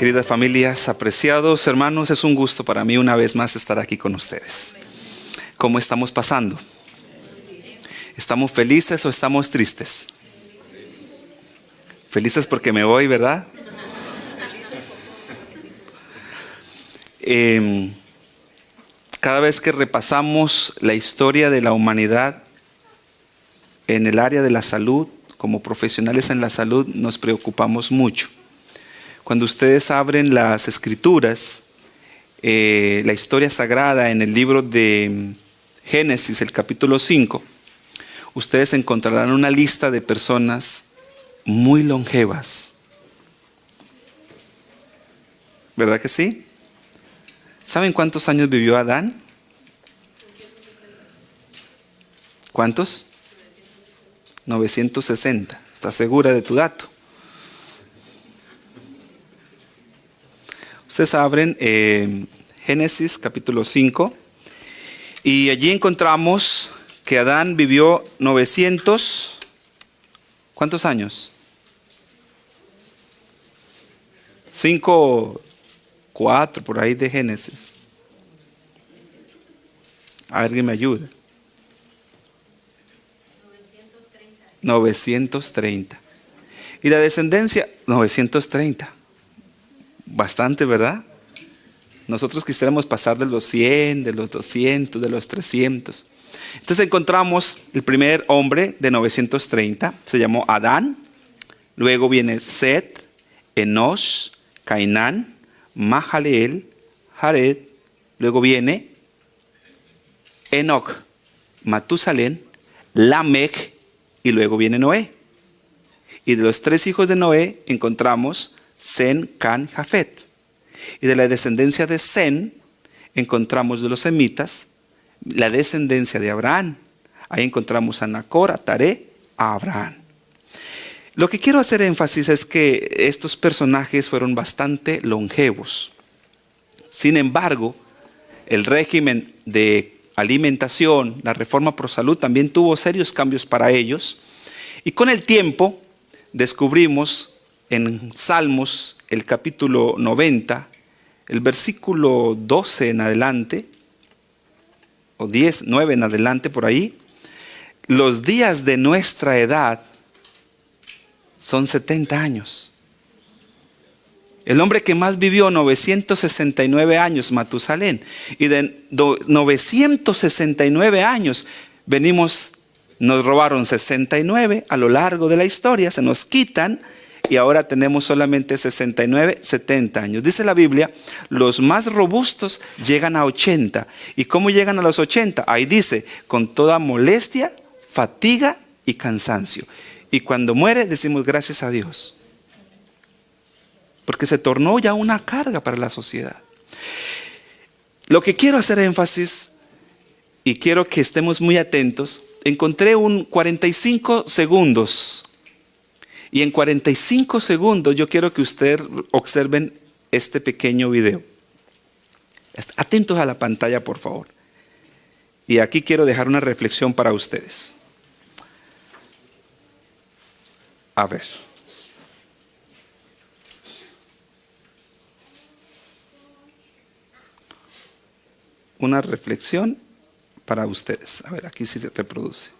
Queridas familias, apreciados hermanos, es un gusto para mí una vez más estar aquí con ustedes. ¿Cómo estamos pasando? ¿Estamos felices o estamos tristes? Felices porque me voy, ¿verdad? Cada vez que repasamos la historia de la humanidad en el área de la salud, como profesionales en la salud, nos preocupamos mucho. Cuando ustedes abren las escrituras, la historia sagrada en el libro de Génesis, el capítulo 5, ustedes encontrarán una lista de personas muy longevas. ¿Verdad que sí? ¿Saben cuántos años vivió Adán? ¿Cuántos? 960. ¿Estás segura de tu dato? Ustedes abren Génesis capítulo 5 y allí encontramos que Adán vivió 900, ¿cuántos años? 5, 4 por ahí de Génesis. Alguien me ayuda. 930. Y la descendencia, 930. Bastante, ¿verdad? Nosotros quisiéramos pasar de los 100, de los 200, de los 300. Entonces encontramos el primer hombre de 930, se llamó Adán. Luego viene Set, Enosh, Cainán, Mahalaleel, Jared. Luego viene Enoc, Matusalén, Lamech y luego viene Noé. Y de los 3 hijos de Noé encontramos Sem, Can, Jafet. Y de la descendencia de Sem encontramos de los semitas la descendencia de Abraham. Ahí encontramos a Nacor, a Taré, a Abraham. Lo que quiero hacer énfasis es que estos personajes fueron bastante longevos. Sin embargo, el régimen de alimentación, la reforma pro salud también tuvo serios cambios para ellos. Y con el tiempo descubrimos en Salmos, el capítulo 90, el versículo 12 en adelante, o 10, 9 en adelante por ahí, los días de nuestra edad son 70 años. El hombre que más vivió 969 años, Matusalén, y de 969 años nos robaron 69 a lo largo de la historia, se nos quitan. Y ahora tenemos solamente 69, 70 años. Dice la Biblia, los más robustos llegan a 80. ¿Y cómo llegan a los 80? Ahí dice, con toda molestia, fatiga y cansancio. Y cuando muere decimos gracias a Dios. Porque se tornó ya una carga para la sociedad. Lo que quiero hacer énfasis, y quiero que estemos muy atentos, encontré un 45 segundos. Y en 45 segundos yo quiero que ustedes observen este pequeño video. Atentos a la pantalla, por favor. Y aquí quiero dejar una reflexión para ustedes. A ver. Una reflexión para ustedes. A ver, aquí sí se reproduce.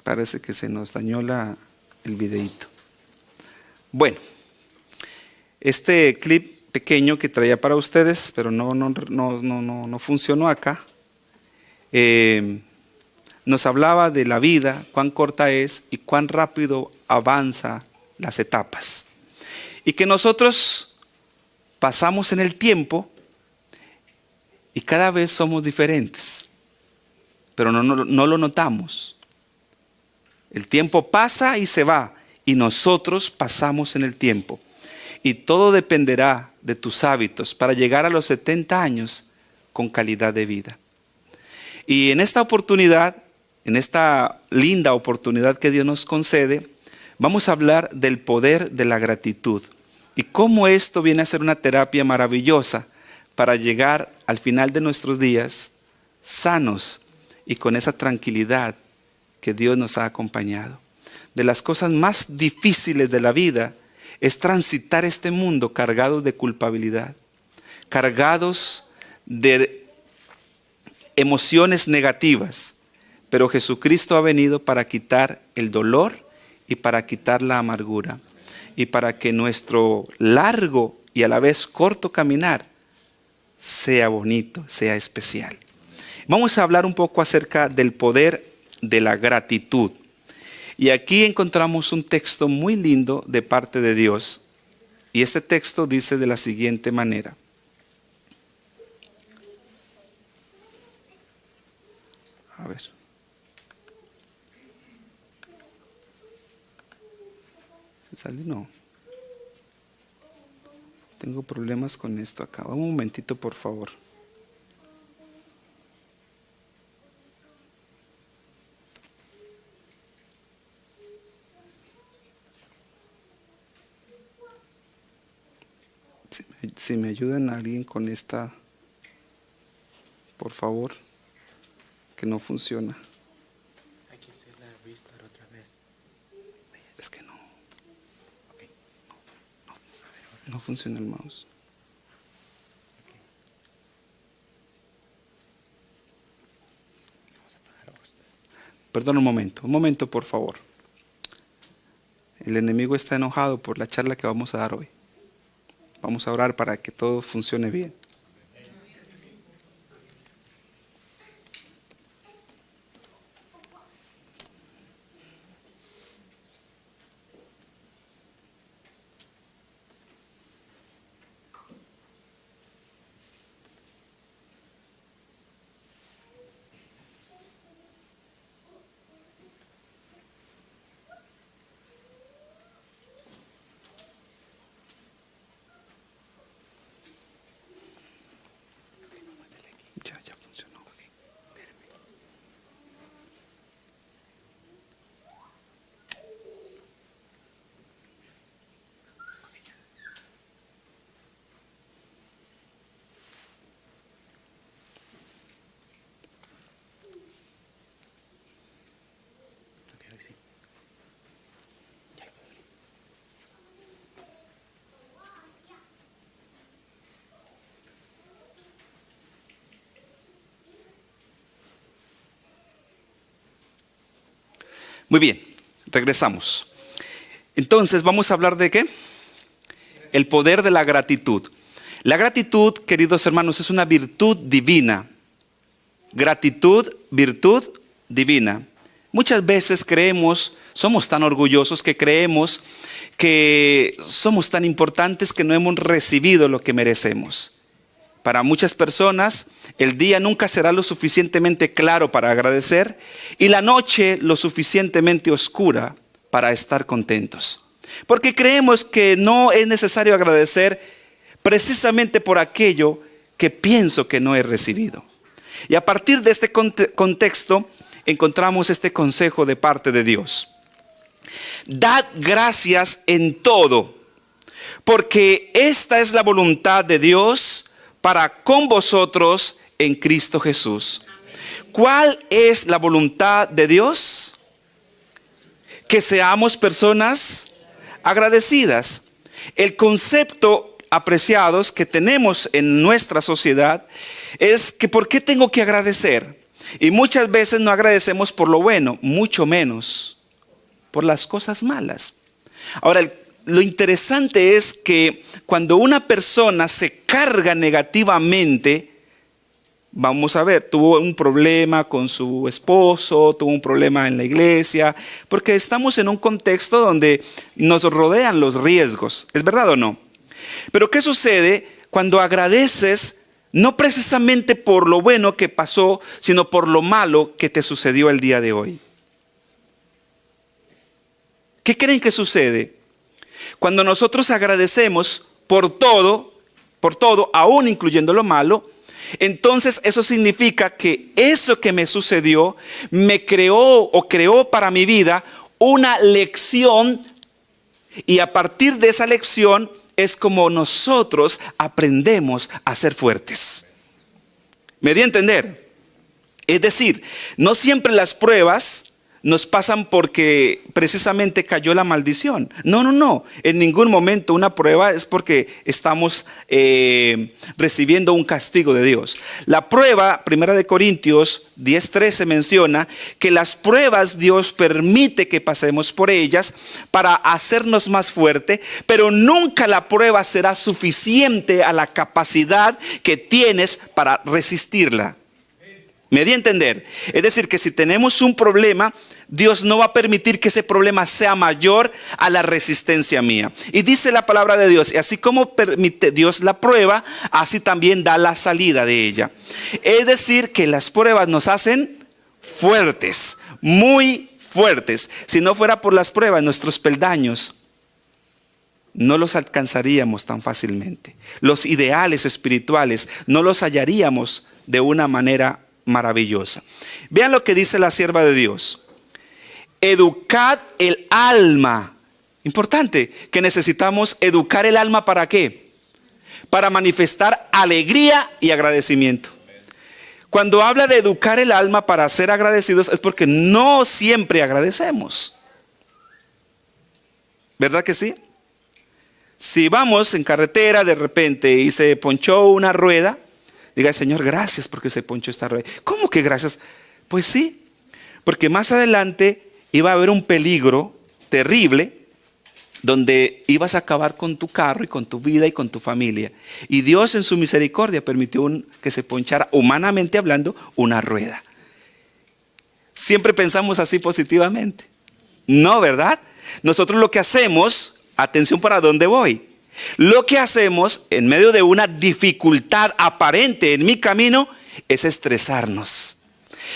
Parece que se nos dañó el videíto. Bueno, este clip pequeño que traía para ustedes, pero no funcionó acá, nos hablaba de la vida, cuán corta es y cuán rápido avanza las etapas. Y que nosotros pasamos en el tiempo y cada vez somos diferentes, pero no lo notamos. El tiempo pasa y se va, y nosotros pasamos en el tiempo. Y todo dependerá de tus hábitos para llegar a los 70 años con calidad de vida. Y en esta oportunidad, en esta linda oportunidad que Dios nos concede, vamos a hablar del poder de la gratitud. Y cómo esto viene a ser una terapia maravillosa para llegar al final de nuestros días sanos y con esa tranquilidad que Dios nos ha acompañado. De las cosas más difíciles de la vida es transitar este mundo cargados de culpabilidad, cargados de emociones negativas. Pero Jesucristo ha venido para quitar el dolor y para quitar la amargura. Y para que nuestro largo y a la vez corto caminar sea bonito, sea especial. Vamos a hablar un poco acerca del poder de la gratitud. Y aquí encontramos un texto muy lindo de parte de Dios. Y este texto dice de la siguiente manera. A ver. ¿Se sale? No. Tengo problemas con esto acá. Un momentito, por favor. Si me ayudan a alguien con esta, por favor, que no funciona. Hay que hacer la restart otra vez. Es que no. No funciona el mouse. Perdón un momento por favor. El enemigo está enojado por la charla que vamos a dar hoy. Vamos a orar para que todo funcione bien. Ya funcionó. Ok, sí. Ya lo abrí. Muy bien, regresamos. Entonces, ¿vamos a hablar de qué? El poder de la gratitud. La gratitud, queridos hermanos, es una virtud divina. Gratitud, virtud divina. Muchas veces creemos, somos tan orgullosos que creemos que somos tan importantes que no hemos recibido lo que merecemos. Para muchas personas, el día nunca será lo suficientemente claro para agradecer y la noche lo suficientemente oscura para estar contentos. Porque creemos que no es necesario agradecer precisamente por aquello que pienso que no he recibido. Y a partir de este contexto encontramos este consejo de parte de Dios. Dad gracias en todo, porque esta es la voluntad de Dios para con vosotros en Cristo Jesús. ¿Cuál es la voluntad de Dios? Que seamos personas agradecidas. El concepto, apreciados, que tenemos en nuestra sociedad es que ¿por qué tengo que agradecer? Y muchas veces no agradecemos por lo bueno, mucho menos por las cosas malas. Ahora, lo interesante es que cuando una persona se carga negativamente, vamos a ver, tuvo un problema con su esposo, tuvo un problema en la iglesia, porque estamos en un contexto donde nos rodean los riesgos. ¿Es verdad o no? Pero ¿qué sucede cuando agradeces no precisamente por lo bueno que pasó, sino por lo malo que te sucedió el día de hoy? ¿Qué creen que sucede? Cuando nosotros agradecemos por todo, aún incluyendo lo malo, entonces eso significa que eso que me sucedió me creó para mi vida una lección, y a partir de esa lección es como nosotros aprendemos a ser fuertes. ¿Me di a entender? Es decir, no siempre las pruebas nos pasan porque precisamente cayó la maldición. No, no, no. En ningún momento una prueba es porque estamos recibiendo un castigo de Dios. La prueba, 1 Corintios 10:13 menciona que las pruebas Dios permite que pasemos por ellas para hacernos más fuerte, pero nunca la prueba será suficiente a la capacidad que tienes para resistirla. Me di a entender. Es decir, que si tenemos un problema, Dios no va a permitir que ese problema sea mayor a la resistencia mía. Y dice la palabra de Dios, y así como permite Dios la prueba, así también da la salida de ella. Es decir, que las pruebas nos hacen fuertes, muy fuertes. Si no fuera por las pruebas, nuestros peldaños no los alcanzaríamos tan fácilmente. Los ideales espirituales no los hallaríamos de una manera maravillosa. Vean lo que dice la sierva de Dios. Educad el alma. Importante que necesitamos educar el alma, ¿para qué? Para manifestar alegría y agradecimiento. Cuando habla de educar el alma para ser agradecidos es porque no siempre agradecemos. ¿Verdad que sí? Si vamos en carretera de repente y se ponchó una rueda, diga, Señor, gracias porque se ponchó esta rueda. ¿Cómo que gracias? Pues sí, porque más adelante iba a haber un peligro terrible donde ibas a acabar con tu carro y con tu vida y con tu familia. Y Dios en su misericordia permitió que se ponchara, humanamente hablando, una rueda. Siempre pensamos así positivamente. No, ¿verdad? Nosotros lo que hacemos, atención para dónde voy. Lo que hacemos en medio de una dificultad aparente en mi camino es estresarnos.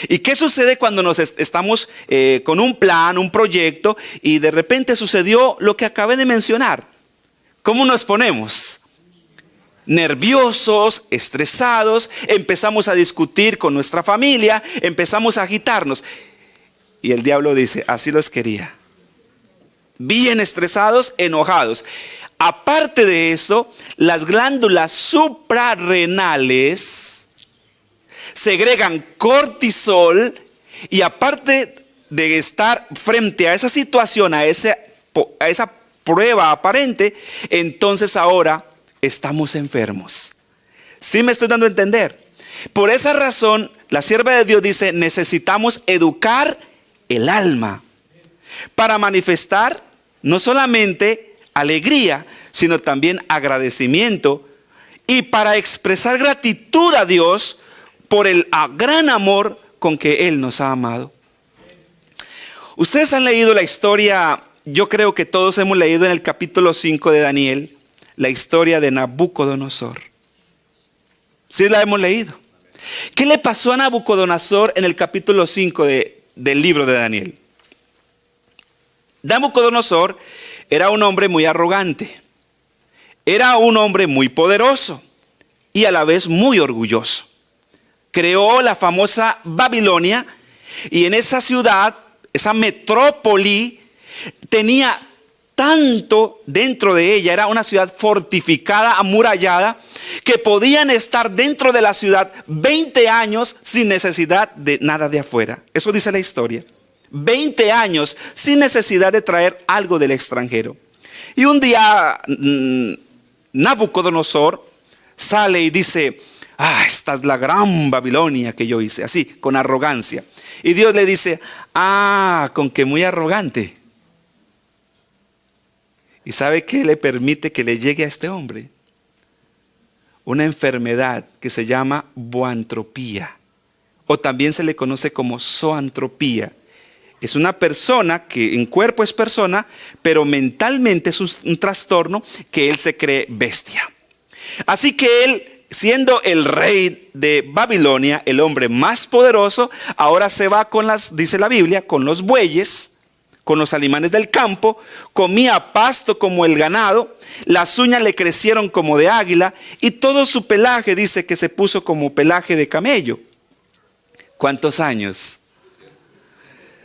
¿Y qué sucede cuando nos estamos con un plan, un proyecto y de repente sucedió lo que acabé de mencionar? ¿Cómo nos ponemos? Nerviosos, estresados, empezamos a discutir con nuestra familia, empezamos a agitarnos. Y el diablo dice, así los quería. Bien estresados, enojados. Aparte de eso, las glándulas suprarrenales segregan cortisol y aparte de estar frente a esa situación, a esa prueba aparente, entonces ahora estamos enfermos. ¿Sí me estoy dando a entender? Por esa razón, la sierva de Dios dice, necesitamos educar el alma para manifestar no solamente alegría, sino también agradecimiento y para expresar gratitud a Dios por el gran amor con que Él nos ha amado. Ustedes han leído la historia, yo creo que todos hemos leído en el capítulo 5 de Daniel, la historia de Nabucodonosor. ¿Sí la hemos leído? ¿Qué le pasó a Nabucodonosor en el capítulo 5 del libro de Daniel? Nabucodonosor era un hombre muy arrogante, era un hombre muy poderoso y a la vez muy orgulloso. Creó la famosa Babilonia y en esa ciudad, esa metrópoli, tenía tanto dentro de ella, era una ciudad fortificada, amurallada, que podían estar dentro de la ciudad 20 años sin necesidad de nada de afuera. Eso dice la historia. 20 años sin necesidad de traer algo del extranjero. Y un día Nabucodonosor sale y dice, esta es la gran Babilonia que yo hice, así, con arrogancia. Y Dios le dice, con que muy arrogante. ¿Y sabe qué le permite que le llegue a este hombre? Una enfermedad que se llama boantropía, o también se le conoce como zoantropía. Es una persona que en cuerpo es persona, pero mentalmente es un trastorno que él se cree bestia. Así que él, siendo el rey de Babilonia, el hombre más poderoso, ahora se va con dice la Biblia, con los bueyes, con los animales del campo, comía pasto como el ganado, las uñas le crecieron como de águila y todo su pelaje dice que se puso como pelaje de camello. ¿Cuántos años?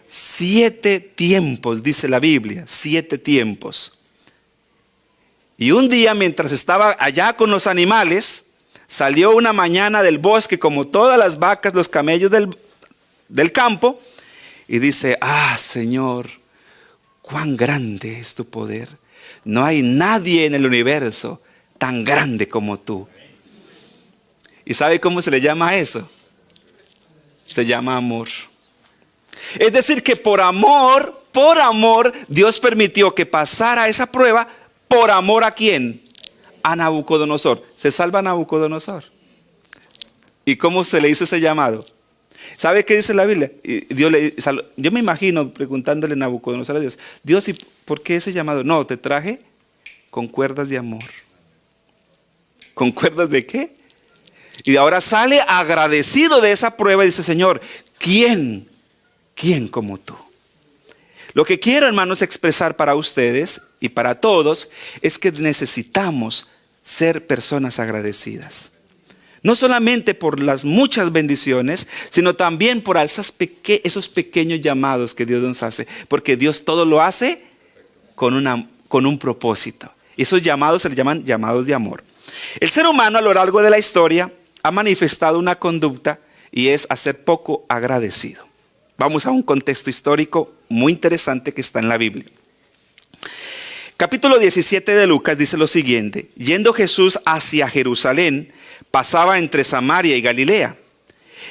7 tiempos, dice la Biblia, 7 tiempos. Y un día, mientras estaba allá con los animales, salió una mañana del bosque, como todas las vacas, los camellos del campo y dice, ah, Señor, cuán grande es tu poder. No hay nadie en el universo tan grande como tú. ¿Y sabe cómo se le llama a eso? Se llama amor. Es decir, que por amor, Dios permitió que pasara esa prueba. ¿Por amor a quién? A Nabucodonosor. Se salva Nabucodonosor. ¿Y cómo se le hizo ese llamado? ¿Sabe qué dice la Biblia? Yo me imagino preguntándole a Nabucodonosor a Dios, Dios, ¿y por qué ese llamado? No, te traje con cuerdas de amor. ¿Con cuerdas de qué? Y ahora sale agradecido de esa prueba y dice, Señor, ¿quién como tú? Lo que quiero, hermanos, expresar para ustedes y para todos es que necesitamos ser personas agradecidas. No solamente por las muchas bendiciones, sino también por esos pequeños llamados que Dios nos hace. Porque Dios todo lo hace con un propósito. Esos llamados se le llaman llamados de amor. El ser humano a lo largo de la historia ha manifestado una conducta y es a ser poco agradecido. Vamos a un contexto histórico muy interesante que está en la Biblia. Capítulo 17 de Lucas dice lo siguiente: yendo Jesús hacia Jerusalén, pasaba entre Samaria y Galilea.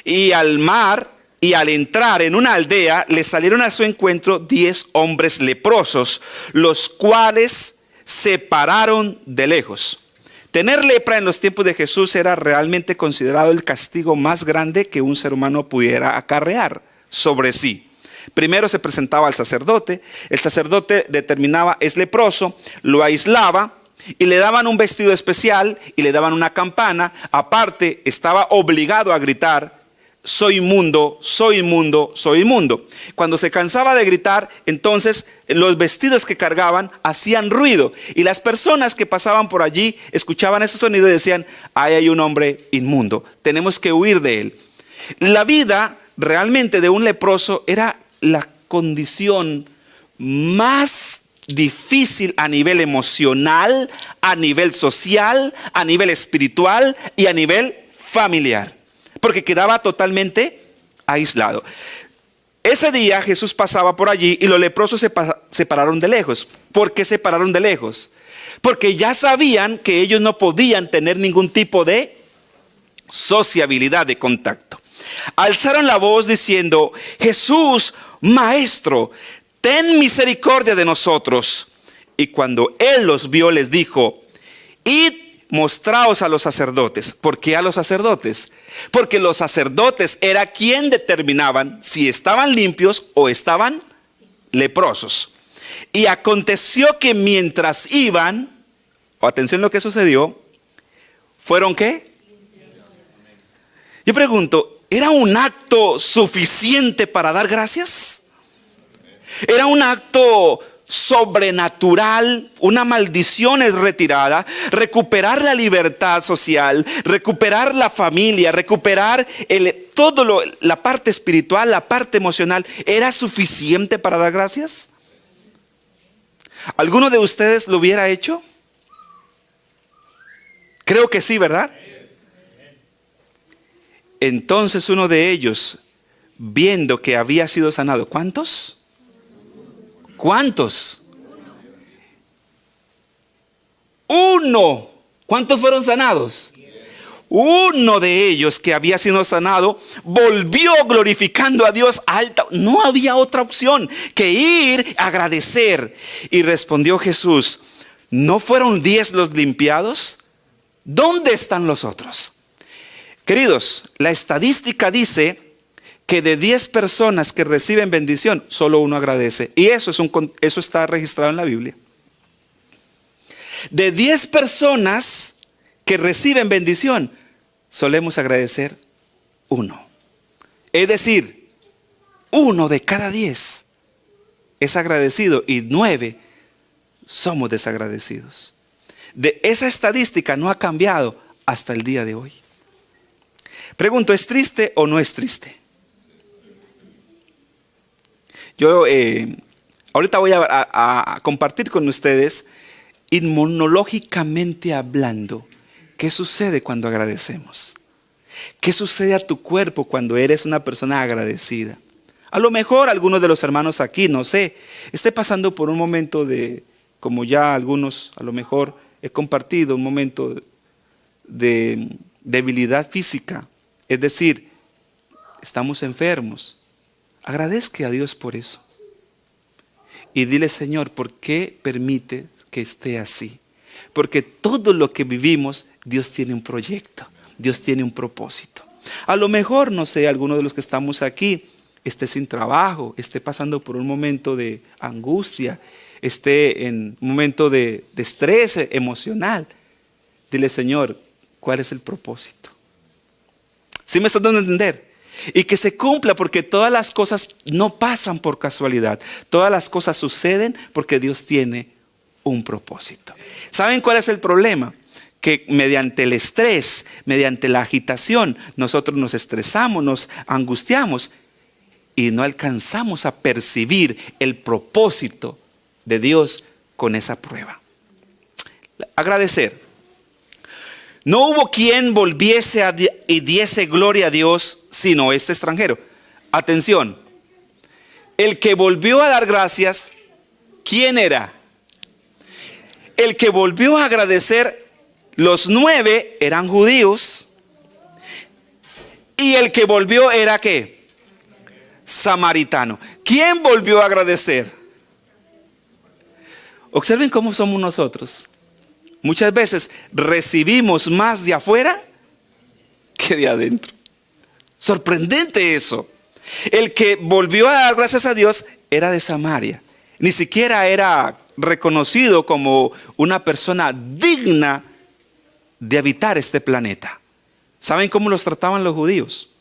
Y al entrar en una aldea, le salieron a su encuentro 10 hombres leprosos, los cuales se pararon de lejos. Tener lepra en los tiempos de Jesús era realmente considerado el castigo más grande que un ser humano pudiera acarrear sobre sí. Primero se presentaba al sacerdote. El sacerdote determinaba, es leproso, lo aislaba y le daban un vestido especial y le daban una campana. Aparte, estaba obligado a gritar, soy inmundo, soy inmundo, soy inmundo. Cuando se cansaba de gritar, entonces los vestidos que cargaban hacían ruido. Y las personas que pasaban por allí escuchaban ese sonido y decían, ahí hay un hombre inmundo, tenemos que huir de él. La vida realmente de un leproso era la condición más difícil a nivel emocional, a nivel social, a nivel espiritual y a nivel familiar, porque quedaba totalmente aislado. Ese día Jesús pasaba por allí y los leprosos se pararon de lejos. ¿Por qué se pararon de lejos? Porque ya sabían que ellos no podían tener ningún tipo de sociabilidad, de contacto. Alzaron la voz diciendo, Jesús, Maestro, ten misericordia de nosotros. Y cuando él los vio, les dijo, id, mostraos a los sacerdotes. ¿Por qué a los sacerdotes? Porque los sacerdotes era quien determinaban si estaban limpios o estaban leprosos. Y aconteció que mientras iban, atención lo que sucedió, ¿fueron qué? Yo pregunto, ¿era un acto suficiente para dar gracias? ¿Era un acto sobrenatural? Una maldición es retirada, recuperar la libertad social, recuperar la familia, recuperar la parte espiritual, la parte emocional. ¿Era suficiente para dar gracias? ¿Alguno de ustedes lo hubiera hecho? Creo que sí, ¿verdad? Entonces uno de ellos, viendo que había sido sanado, ¿cuántos? ¿Cuántos? Uno. ¿Cuántos fueron sanados? Uno de ellos que había sido sanado volvió glorificando a Dios alta. No había otra opción que ir a agradecer. Y respondió Jesús, ¿no fueron 10 los limpiados? ¿Dónde están los otros? Queridos, la estadística dice que de 10 personas que reciben bendición, solo uno agradece. Y eso está registrado en la Biblia. De 10 personas que reciben bendición, solemos agradecer uno. Es decir, 1 de cada 10 es agradecido y 9 somos desagradecidos. Esa estadística no ha cambiado hasta el día de hoy. Pregunto, ¿es triste o no es triste? Yo ahorita voy a compartir con ustedes, inmunológicamente hablando, ¿qué sucede cuando agradecemos? ¿Qué sucede a tu cuerpo cuando eres una persona agradecida? A lo mejor algunos de los hermanos aquí, no sé, esté pasando por un momento de, como ya algunos a lo mejor he compartido, un momento de debilidad física. Es decir, estamos enfermos. Agradezca a Dios por eso. Y dile, Señor, ¿por qué permite que esté así? Porque todo lo que vivimos, Dios tiene un proyecto, Dios tiene un propósito. A lo mejor, no sé, alguno de los que estamos aquí esté sin trabajo, esté pasando por un momento de angustia, esté en un momento de estrés emocional. Dile, Señor, ¿cuál es el propósito? ¿Sí me estás dando a entender? Y que se cumpla, porque todas las cosas no pasan por casualidad. Todas las cosas suceden porque Dios tiene un propósito. ¿Saben cuál es el problema? Que mediante el estrés, mediante la agitación, nosotros nos estresamos, nos angustiamos y no alcanzamos a percibir el propósito de Dios con esa prueba. Agradecer. No hubo quien volviese y diese gloria a Dios sino este extranjero. Atención, el que volvió a dar gracias, ¿quién era? El que volvió a agradecer, los 9 eran judíos. Y el que volvió era ¿qué? Samaritano. ¿Quién volvió a agradecer? Observen cómo somos nosotros. Muchas veces recibimos más de afuera que de adentro. Sorprendente eso. El que volvió a dar gracias a Dios era de Samaria. Ni siquiera era reconocido como una persona digna de habitar este planeta. ¿Saben cómo los trataban los judíos?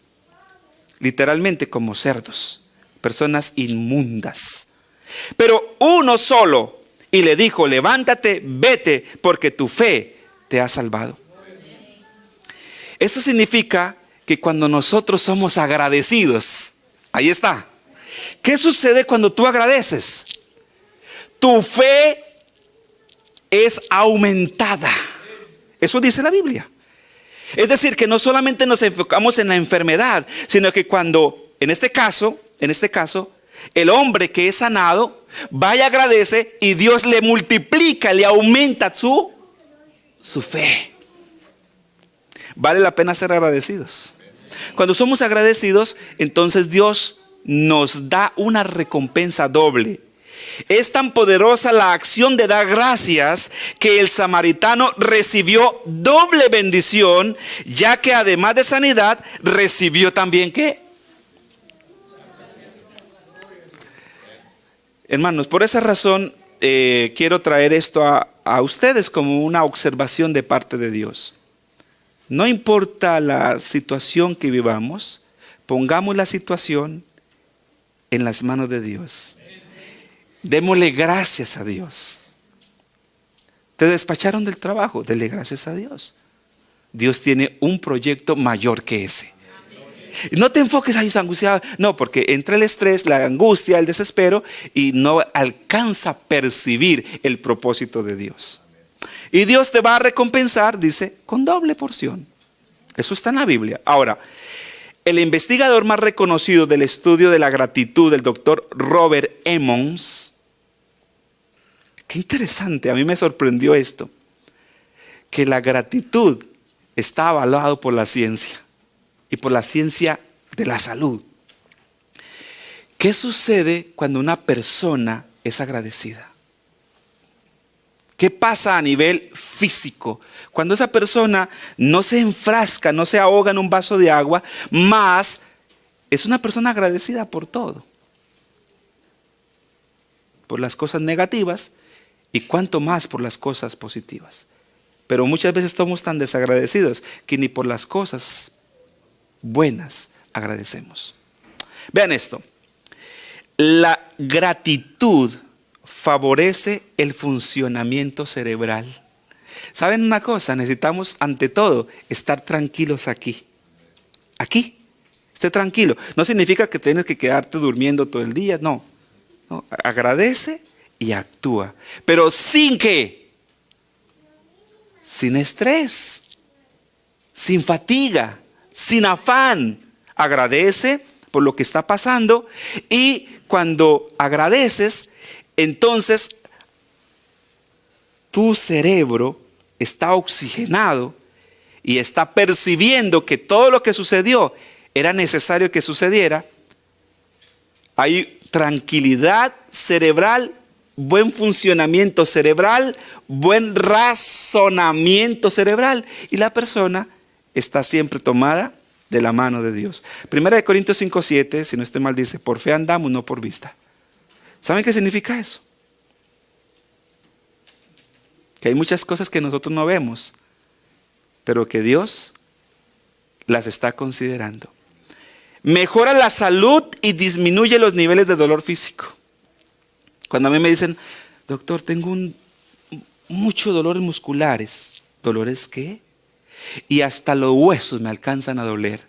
Literalmente como cerdos, personas inmundas. Pero uno solo, y le dijo, levántate, vete, porque tu fe te ha salvado. Eso significa que cuando nosotros somos agradecidos, ahí está. ¿Qué sucede cuando tú agradeces? Tu fe es aumentada. Eso dice la Biblia. Es decir, que no solamente nos enfocamos en la enfermedad, sino que cuando, en este caso, el hombre que es sanado, va y agradece y Dios le multiplica, le aumenta su fe. Vale la pena ser agradecidos. Cuando somos agradecidos, entonces Dios nos da una recompensa doble. Es tan poderosa la acción de dar gracias que el samaritano recibió doble bendición, ya que además de sanidad, recibió también ¿qué? Hermanos, por esa razón quiero traer esto a ustedes como una observación de parte de Dios. No importa la situación que vivamos, pongamos la situación en las manos de Dios. Démosle gracias a Dios. Te despacharon del trabajo, dele gracias a Dios. Dios tiene un proyecto mayor que ese. No te enfoques ahí angustiado. No, porque entra el estrés, la angustia, el desespero y no alcanza a percibir el propósito de Dios. Y Dios te va a recompensar, dice, con doble porción. Eso está en la Biblia. Ahora, el investigador más reconocido del estudio de la gratitud, el doctor Robert Emmons, qué interesante, a mí me sorprendió esto, que la gratitud está avalado por la ciencia y por la ciencia de la salud. ¿Qué sucede cuando una persona es agradecida? ¿Qué pasa a nivel físico? Cuando esa persona no se enfrasca, no se ahoga en un vaso de agua, más es una persona agradecida por todo. Por las cosas negativas y cuanto más por las cosas positivas. Pero muchas veces estamos tan desagradecidos que ni por las cosas buenas agradecemos. Vean esto. La gratitud favorece el funcionamiento cerebral. ¿Saben una cosa? Necesitamos ante todo estar tranquilos aquí. Aquí. Esté tranquilo. No significa que tienes que quedarte durmiendo todo el día. No. No. Agradece y actúa. Pero sin qué. Sin estrés. Sin fatiga. sin afán. Agradece por lo que está pasando, y cuando agradeces, entonces tu cerebro está oxigenado y está percibiendo que todo lo que sucedió era necesario que sucediera. Hay tranquilidad cerebral, buen funcionamiento cerebral, buen razonamiento cerebral, y la persona está siempre tomada de la mano de Dios. 1 Corintios 5:7, si no estoy mal, dice: por fe andamos, no por vista. ¿Saben qué significa eso? Que hay muchas cosas que nosotros no vemos, pero que Dios las está considerando. Mejora la salud y disminuye los niveles de dolor físico. Cuando a mí me dicen: doctor, tengo mucho dolores musculares. ¿Dolores qué? Y hasta los huesos me alcanzan a doler.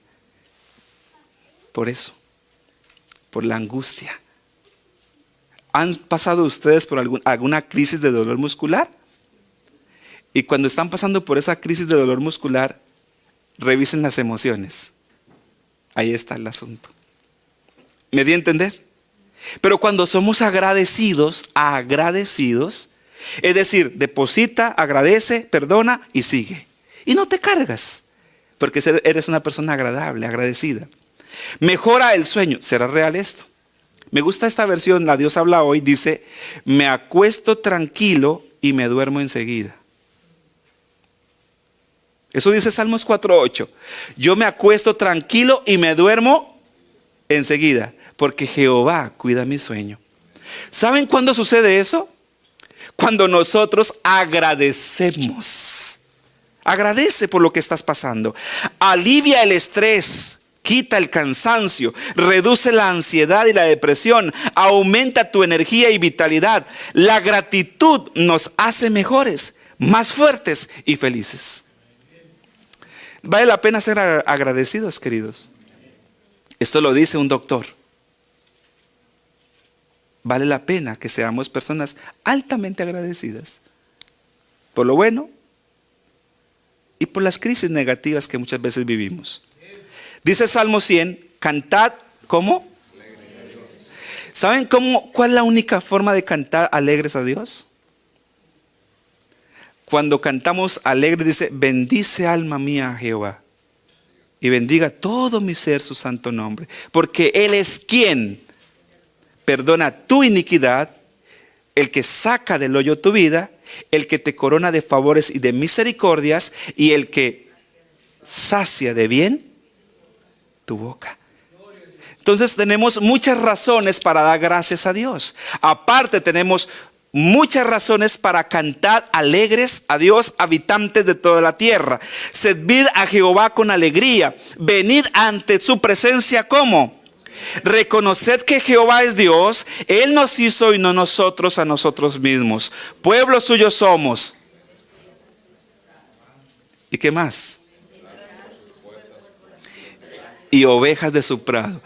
Por eso, por la angustia. ¿Han pasado ustedes por alguna crisis de dolor muscular? Y cuando están pasando por esa crisis de dolor muscular, revisen las emociones. Ahí está el asunto. ¿Me di a entender? Pero cuando somos agradecidos, es decir, deposita, agradece, perdona y sigue. Y no te cargas, porque eres una persona agradable, agradecida. Mejora el sueño. ¿Será real esto? Me gusta esta versión, la Dios habla hoy, dice: me acuesto tranquilo y me duermo enseguida. Eso dice Salmos 4:8. Yo me acuesto tranquilo y me duermo enseguida, porque Jehová cuida mi sueño. ¿Saben cuándo sucede eso? Cuando nosotros agradecemos. Agradece por lo que estás pasando. Alivia el estrés, quita el cansancio, reduce la ansiedad y la depresión, aumenta tu energía y vitalidad. La gratitud nos hace mejores, más fuertes y felices. Vale la pena ser agradecidos, queridos. Esto lo dice un doctor. Vale la pena que seamos personas altamente agradecidas por lo bueno y por las crisis negativas que muchas veces vivimos. Dice Salmo 100, cantad, ¿cómo? ¿Saben cuál es la única forma de cantar alegres a Dios? Cuando cantamos alegres, dice: bendice alma mía a Jehová, y bendiga todo mi ser su santo nombre, porque Él es quien perdona tu iniquidad, el que saca del hoyo tu vida, el que te corona de favores y de misericordias, y el que sacia de bien tu boca. Entonces tenemos muchas razones para dar gracias a Dios. Aparte, tenemos muchas razones para cantar alegres a Dios, habitantes de toda la tierra. Servid a Jehová con alegría, venid ante su presencia como. Reconoced que Jehová es Dios, Él nos hizo y no nosotros a nosotros mismos. Pueblo suyo somos. ¿Y qué más? Y ovejas de su prado.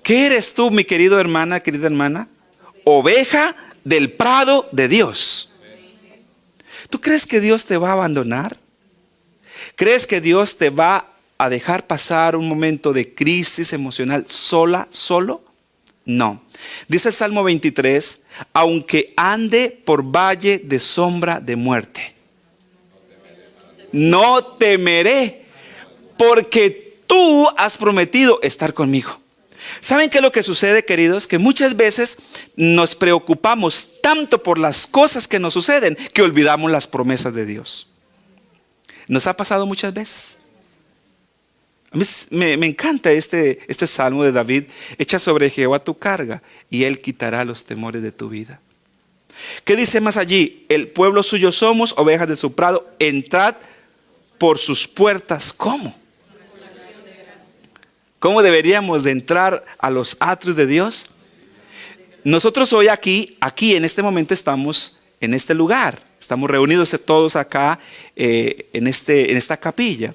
¿Qué eres tú, mi querido hermana, querida hermana? Oveja del prado de Dios. ¿Tú crees que Dios te va a abandonar? ¿Crees que Dios te va a dejar pasar un momento de crisis emocional solo? No. Dice el Salmo 23, aunque ande por valle de sombra de muerte, no temeré, porque tú has prometido estar conmigo. ¿Saben qué es lo que sucede, queridos? Que muchas veces nos preocupamos tanto por las cosas que nos suceden que olvidamos las promesas de Dios. Nos ha pasado muchas veces. A mí me encanta este salmo de David: echa sobre Jehová tu carga y Él quitará los temores de tu vida. ¿Qué dice más allí? El pueblo suyo somos, ovejas de su prado, entrad por sus puertas. ¿Cómo? ¿Cómo deberíamos de entrar a los atrios de Dios? Nosotros hoy aquí en este momento estamos en este lugar. Estamos reunidos todos acá en esta capilla.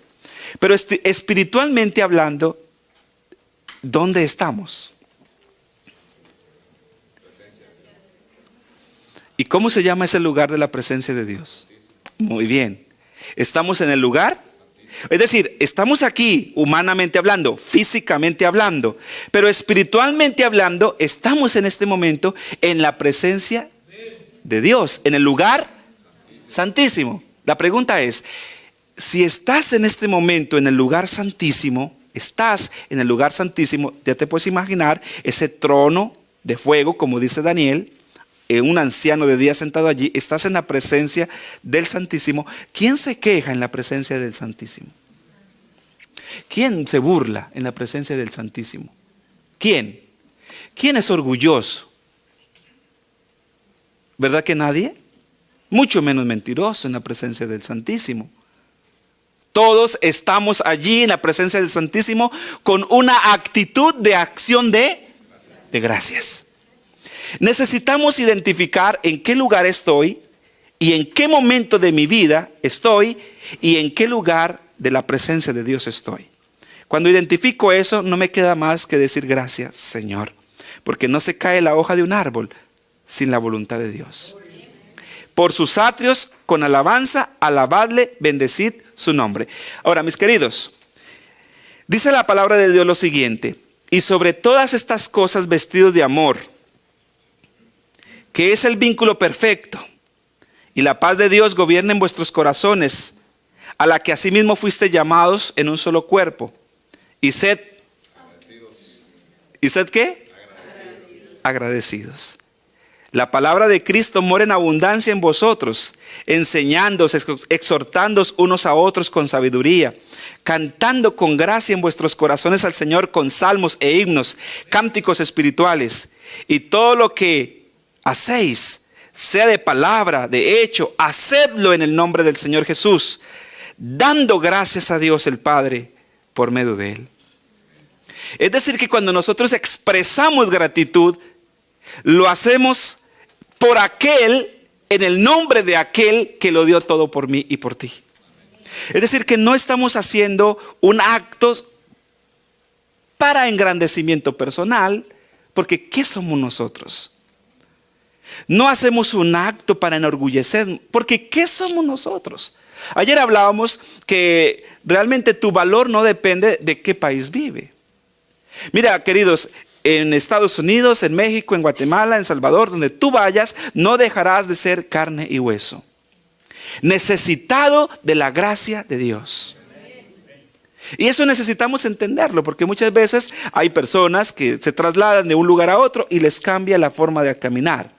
Pero espiritualmente hablando, ¿dónde estamos? ¿Y cómo se llama ese lugar de la presencia de Dios? Muy bien. Estamos en el lugar Es decir, estamos aquí humanamente hablando, físicamente hablando, pero espiritualmente hablando, estamos en este momento en la presencia de Dios, en el lugar santísimo. La pregunta es, si estás en este momento en el lugar santísimo, estás en el lugar santísimo, ya te puedes imaginar ese trono de fuego, como dice Daniel, un anciano de día sentado allí, estás en la presencia del Santísimo. ¿Quién se queja en la presencia del Santísimo? ¿Quién se burla en la presencia del Santísimo? ¿Quién? ¿Quién es orgulloso? ¿Verdad que nadie? Mucho menos mentiroso en la presencia del Santísimo. Todos estamos allí en la presencia del Santísimo con una actitud de acción de gracias. Necesitamos identificar en qué lugar estoy y en qué momento de mi vida estoy y en qué lugar de la presencia de Dios estoy. Cuando identifico eso, no me queda más que decir gracias, Señor, porque no se cae la hoja de un árbol sin la voluntad de Dios. Por sus atrios, con alabanza, alabadle, bendecid su nombre. Ahora, mis queridos, dice la palabra de Dios lo siguiente: y sobre todas estas cosas vestidos de amor, que es el vínculo perfecto, y la paz de Dios gobierna en vuestros corazones, a la que asimismo fuiste llamados en un solo cuerpo. Y sed, ¿y sed qué? Agradecidos. La palabra de Cristo mora en abundancia en vosotros, enseñándoos, exhortándoos unos a otros con sabiduría, cantando con gracia en vuestros corazones al Señor con salmos e himnos, cánticos espirituales. Y todo lo que hacéis, sea de palabra, de hecho, hacedlo en el nombre del Señor Jesús, dando gracias a Dios el Padre por medio de Él. Es decir, que cuando nosotros expresamos gratitud, lo hacemos por aquel, en el nombre de aquel que lo dio todo por mí y por ti. Es decir, que no estamos haciendo un acto para engrandecimiento personal, porque ¿qué somos nosotros? No hacemos un acto para enorgullecer, porque ¿qué somos nosotros? Ayer hablábamos que realmente tu valor no depende de qué país vive. Mira, queridos, en Estados Unidos, en México, en Guatemala, en Salvador, donde tú vayas, no dejarás de ser carne y hueso, necesitado de la gracia de Dios. Y eso necesitamos entenderlo, porque muchas veces hay personas que se trasladan de un lugar a otro y les cambia la forma de caminar.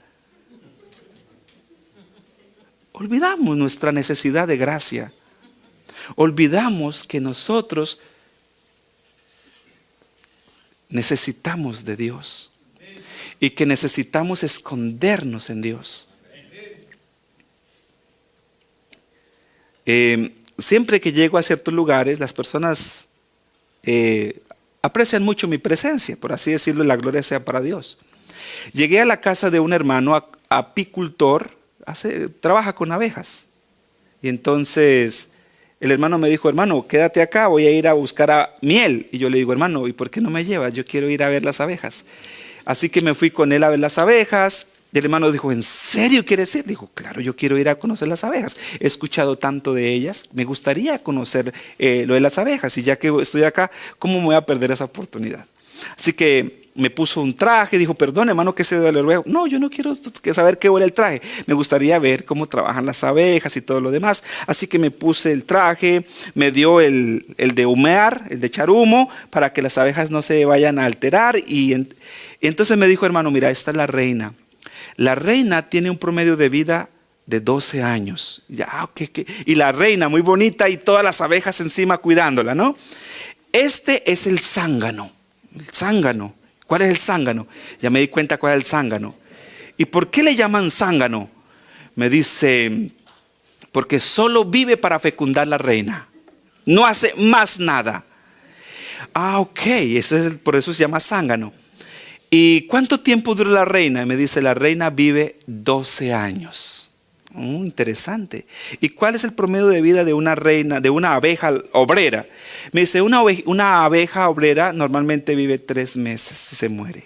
Olvidamos nuestra necesidad de gracia. Olvidamos que nosotros necesitamos de Dios y que necesitamos escondernos en Dios. Siempre que llego a ciertos lugares, las personas aprecian mucho mi presencia, por así decirlo, y la gloria sea para Dios. Llegué a la casa de un hermano apicultor, trabaja con abejas, y entonces el hermano me dijo: hermano, quédate acá, voy a ir a buscar miel. Y yo le digo: hermano, ¿y por qué no me llevas? Yo quiero ir a ver las abejas. Así que me fui con él a ver las abejas. Y el hermano dijo: ¿en serio quieres ir? Dijo: claro, yo quiero ir a conocer las abejas. He escuchado tanto de ellas, me gustaría conocer lo de las abejas. Y ya que estoy acá, ¿cómo me voy a perder esa oportunidad? Así que me puso un traje, dijo: perdón, hermano, ¿qué se duele luego? No, yo no quiero saber qué huele el traje. Me gustaría ver cómo trabajan las abejas y todo lo demás. Así que me puse el traje, me dio el de humear, el de echar humo, para que las abejas no se vayan a alterar. Y entonces me dijo: hermano, mira, esta es la reina. La reina tiene un promedio de vida de 12 años. Ya, okay. Y la reina muy bonita y todas las abejas encima cuidándola, ¿no? Este es el zángano. El zángano. ¿Cuál es el zángano? Ya me di cuenta cuál es el zángano. ¿Y por qué le llaman zángano? Me dice: porque solo vive para fecundar la reina. No hace más nada. Ah, ok, por eso se llama zángano. ¿Y cuánto tiempo dura la reina? Me dice: la reina vive 12 años. Interesante. ¿Y cuál es el promedio de vida de una reina, de una abeja obrera? Me dice: una abeja obrera normalmente vive 3 meses y se muere.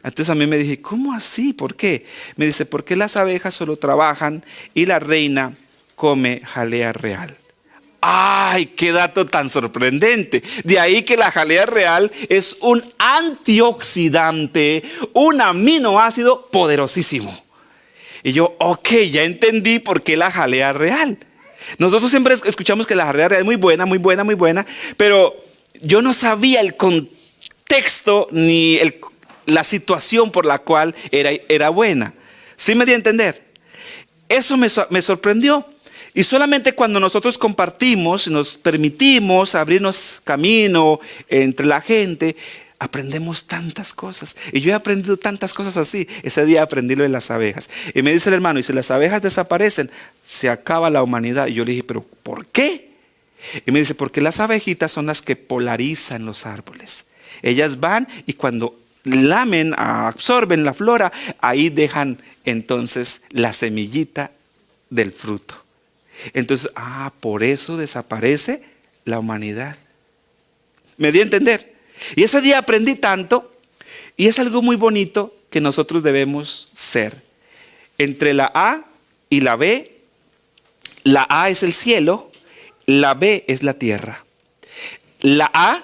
Entonces a mí me dije: ¿cómo así? ¿Por qué? Me dice: porque las abejas solo trabajan y la reina come jalea real. ¡Ay, qué dato tan sorprendente! De ahí que la jalea real es un antioxidante, un aminoácido poderosísimo. Y yo, ok, ya entendí por qué la jalea real. Nosotros siempre escuchamos que la jalea real es muy buena, muy buena, muy buena, pero yo no sabía el contexto ni la situación por la cual era buena. ¿Sí me di a entender? Eso me sorprendió. Y solamente cuando nosotros compartimos, nos permitimos abrirnos camino entre la gente, aprendemos tantas cosas. Y yo he aprendido tantas cosas así. Ese día aprendí lo de las abejas. Y me dice el hermano, y si las abejas desaparecen, se acaba la humanidad. Y yo le dije, ¿pero por qué? Y me dice, porque las abejitas son las que polarizan los árboles. Ellas van y cuando lamen, absorben la flora, ahí dejan entonces la semillita del fruto. Entonces, por eso desaparece la humanidad. Me di a entender. Y ese día aprendí tanto, y es algo muy bonito que nosotros debemos ser. Entre la A y la B, la A es el cielo, la B es la tierra. La A,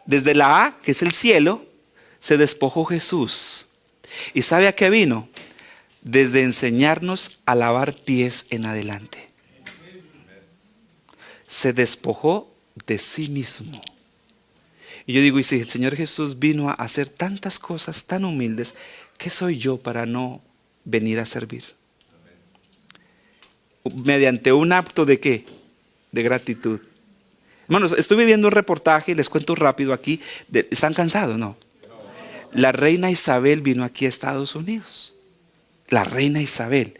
desde la A, que es el cielo, se despojó Jesús. ¿Y sabe a qué vino? Desde enseñarnos a lavar pies en adelante. Se despojó de sí mismo. Y yo digo, y si el Señor Jesús vino a hacer tantas cosas tan humildes, ¿qué soy yo para no venir a servir? Mediante un acto de ¿qué? De gratitud. Hermanos, estuve viendo un reportaje y les cuento rápido aquí. ¿Están cansados? No. La reina Isabel vino aquí a Estados Unidos. La reina Isabel.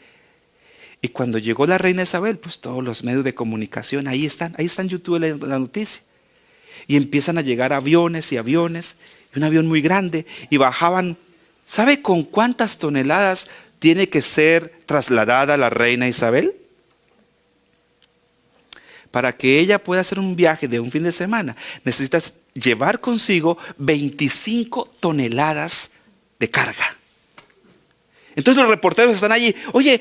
Y cuando llegó la reina Isabel, pues todos los medios de comunicación, ahí está en YouTube la noticia. Y empiezan a llegar aviones y aviones, y un avión muy grande, y bajaban. ¿Sabe con cuántas toneladas tiene que ser trasladada la reina Isabel? Para que ella pueda hacer un viaje de un fin de semana, necesitas llevar consigo 25 toneladas de carga. Entonces los reporteros están allí, oye,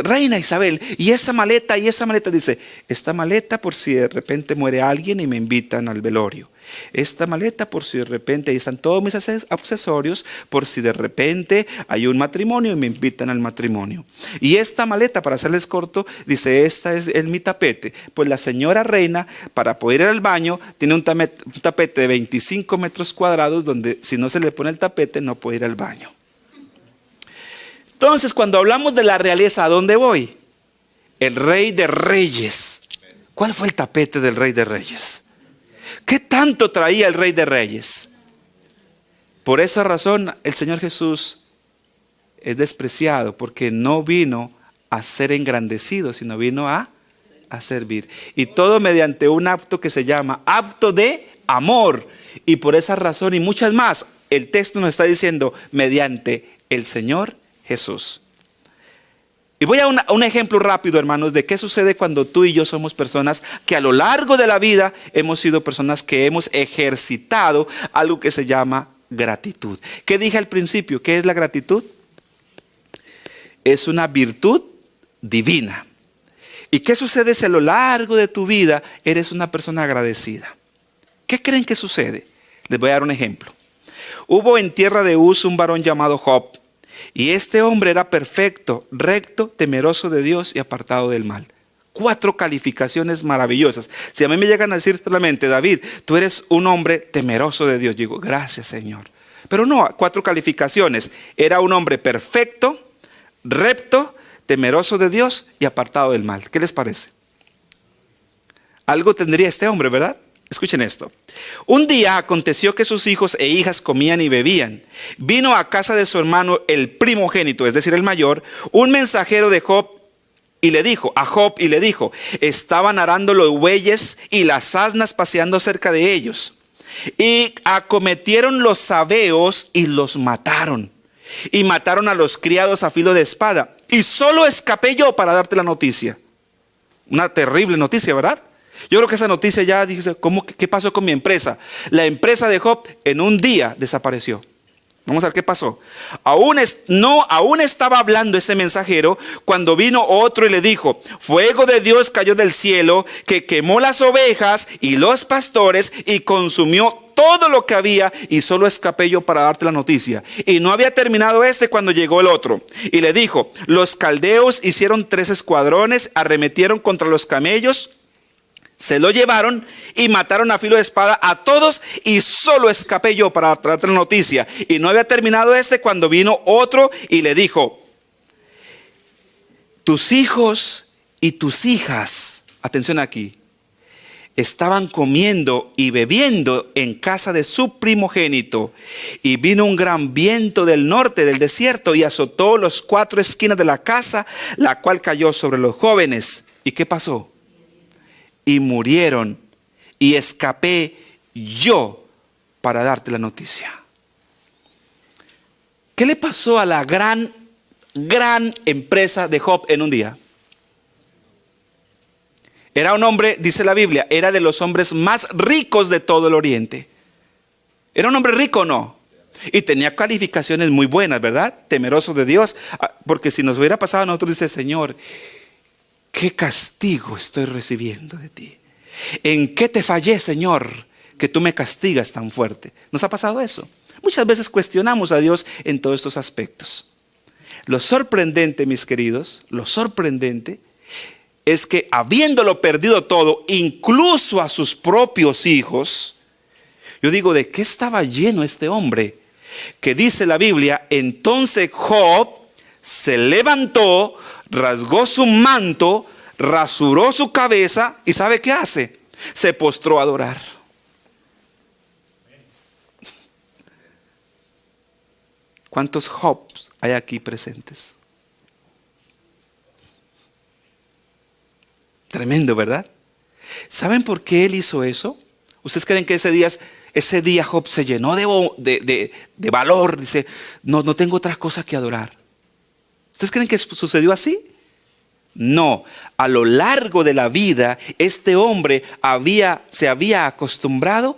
reina Isabel, y esa maleta, dice, esta maleta por si de repente muere alguien y me invitan al velorio. Esta maleta por si de repente, ahí están todos mis accesorios, por si de repente hay un matrimonio y me invitan al matrimonio. Y esta maleta, para hacerles corto, dice, esta es mi tapete. Pues la señora reina, para poder ir al baño, tiene un tapete de 25 metros cuadrados, donde si no se le pone el tapete no puede ir al baño. Entonces, cuando hablamos de la realeza, ¿a dónde voy? El Rey de Reyes. ¿Cuál fue el tapete del Rey de Reyes? ¿Qué tanto traía el Rey de Reyes? Por esa razón, el Señor Jesús es despreciado, porque no vino a ser engrandecido, sino vino a servir. Y todo mediante un acto que se llama acto de amor. Y por esa razón y muchas más, el texto nos está diciendo, mediante el Señor Jesús. Y voy a un ejemplo rápido, hermanos, de qué sucede cuando tú y yo somos personas que a lo largo de la vida hemos sido personas que hemos ejercitado algo que se llama gratitud. ¿Qué dije al principio? ¿Qué es la gratitud? Es una virtud divina. ¿Y qué sucede si a lo largo de tu vida eres una persona agradecida? ¿Qué creen que sucede? Les voy a dar un ejemplo. Hubo en tierra de Uz un varón llamado Job. Y este hombre era perfecto, recto, temeroso de Dios y apartado del mal. 4 calificaciones maravillosas. Si a mí me llegan a decir solamente, David, tú eres un hombre temeroso de Dios, digo, gracias Señor. Pero no, 4 calificaciones. Era un hombre perfecto, recto, temeroso de Dios y apartado del mal. ¿Qué les parece? Algo tendría este hombre, ¿verdad? Escuchen esto. Un día aconteció que sus hijos e hijas comían y bebían. Vino a casa de su hermano el primogénito, es decir, el mayor, un mensajero de Job y le dijo, estaban arando los bueyes y las asnas paseando cerca de ellos. Y acometieron los sabeos y los mataron. Y mataron a los criados a filo de espada. Y solo escapé yo para darte la noticia. Una terrible noticia, ¿verdad? Yo creo que esa noticia ya dice, ¿qué pasó con mi empresa? La empresa de Job en un día desapareció. Vamos a ver qué pasó. Aún estaba hablando ese mensajero cuando vino otro y le dijo: fuego de Dios cayó del cielo, que quemó las ovejas y los pastores y consumió todo lo que había, y solo escapé yo para darte la noticia. Y no había terminado cuando llegó el otro y le dijo: los caldeos hicieron 3 escuadrones, arremetieron contra los camellos, se lo llevaron y mataron a filo de espada a todos, y solo escapé yo para traerte la noticia. Y no había terminado cuando vino otro y le dijo: tus hijos y tus hijas, atención aquí, estaban comiendo y bebiendo en casa de su primogénito, y vino un gran viento del norte del desierto y azotó las 4 esquinas de la casa, la cual cayó sobre los jóvenes. ¿Y qué pasó? Y murieron, y escapé yo para darte la noticia. ¿Qué le pasó a la gran empresa de Job en un día? Era un hombre, dice la Biblia, era de los hombres más ricos de todo el oriente. ¿Era un hombre rico o no? Y tenía calificaciones muy buenas, ¿verdad? Temeroso de Dios. Porque si nos hubiera pasado a nosotros, dice: Señor, ¿qué castigo estoy recibiendo de ti? ¿En qué te fallé, Señor, que tú me castigas tan fuerte? ¿Nos ha pasado eso? Muchas veces cuestionamos a Dios en todos estos aspectos. Lo sorprendente, mis queridos, lo sorprendente es que, habiéndolo perdido todo, incluso a sus propios hijos, yo digo, ¿de qué estaba lleno este hombre? Que dice la Biblia: entonces Job se levantó, rasgó su manto, rasuró su cabeza, y ¿sabe qué hace? Se postró a adorar. ¿Cuántos Jobs hay aquí presentes? Tremendo, ¿verdad? ¿Saben por qué él hizo eso? ¿Ustedes creen que ese día Job se llenó de valor? Dice: no tengo otra cosa que adorar. ¿Ustedes creen que sucedió así? No, a lo largo de la vida este hombre se había acostumbrado